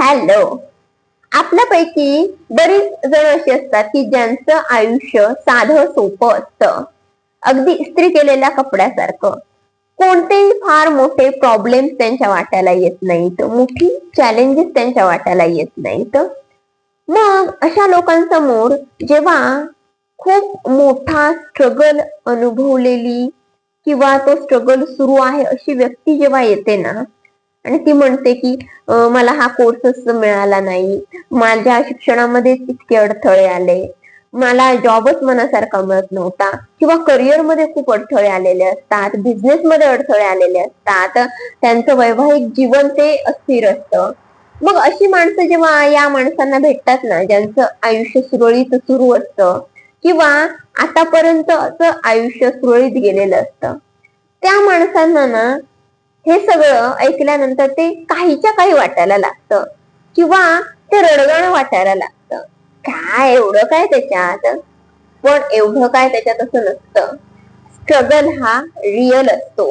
Hello. आपल्यापैकी बरीच जण अशी असतात की ज्यांचं आयुष्य साधं सोपं असतं, अगदी इस्त्री केलेल्या कपड्यासारखं. कोणतेही फार मोठे प्रॉब्लेम त्यांच्या वाट्याला येत नाहीत, मोठी चॅलेंजेस त्यांच्या वाट्याला येत नाहीत. मग अशा लोकांसमोर जेव्हा खूप मोठा स्ट्रगल अनुभवलेली किंवा तो स्ट्रगल सुरू आहे अशी व्यक्ती जेव्हा येते ना, आणि ती म्हणते की मला हा कोर्सच मिळाला नाही, माझ्या शिक्षणामध्ये इतके अडथळे आले, मला जॉबच मनासारखा मिळत नव्हता, किंवा करिअर मध्ये खूप अडथळे आलेले असतात, बिझनेस मध्ये अडथळे आलेले असतात, त्यांचं वैवाहिक जीवन ते अस्थिर असतं. मग अशी माणसं जेव्हा या माणसांना भेटतात ना, ज्यांचं आयुष्य सुरळीत सुरू असतं किंवा आतापर्यंतच आयुष्य सुरळीत गेलेलं असतं, त्या माणसांना ना हे सगळं ऐकल्यानंतर ते काहीच्या काही वाटायला लागतं किंवा ते रडगाणं वाटायला लागतं. काय एवढं काय त्याच्यात? पण एवढं काय त्याच्यात असं नसतं. स्ट्रगल हा रिअल असतो.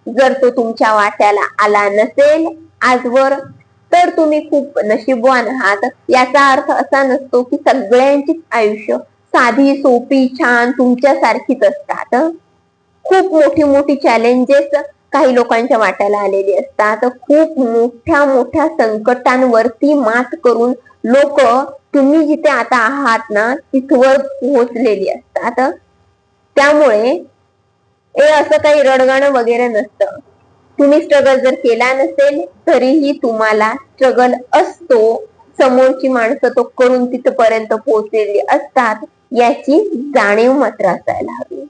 जर तो तुमच्या वाट्याला आला नसेल आजवर, तर तुम्ही खूप नशीबवान आहात. याचा अर्थ असा नसतो की सगळ्यांचीच आयुष्य साधी सोपी छान तुमच्यासारखीच असतात. खूप मोठी मोठी चॅलेंजेस काही लोकांच्या वाट्याला आलेली असतात. खूप मोठ्या मोठ्या संकटांवरती मात करून लोक तुम्ही जिथे आता आहात ना तिथवर पोहोचलेली असतात. त्यामुळे हे असं काही रडगाणं वगैरे नसतं. तुम्ही स्ट्रगल जर केला नसेल तरीही तुम्हाला स्ट्रगल असतो. समोरची माणसं तो करून तिथपर्यंत पोहोचलेली असतात, याची जाणीव मात्र असायला हवी.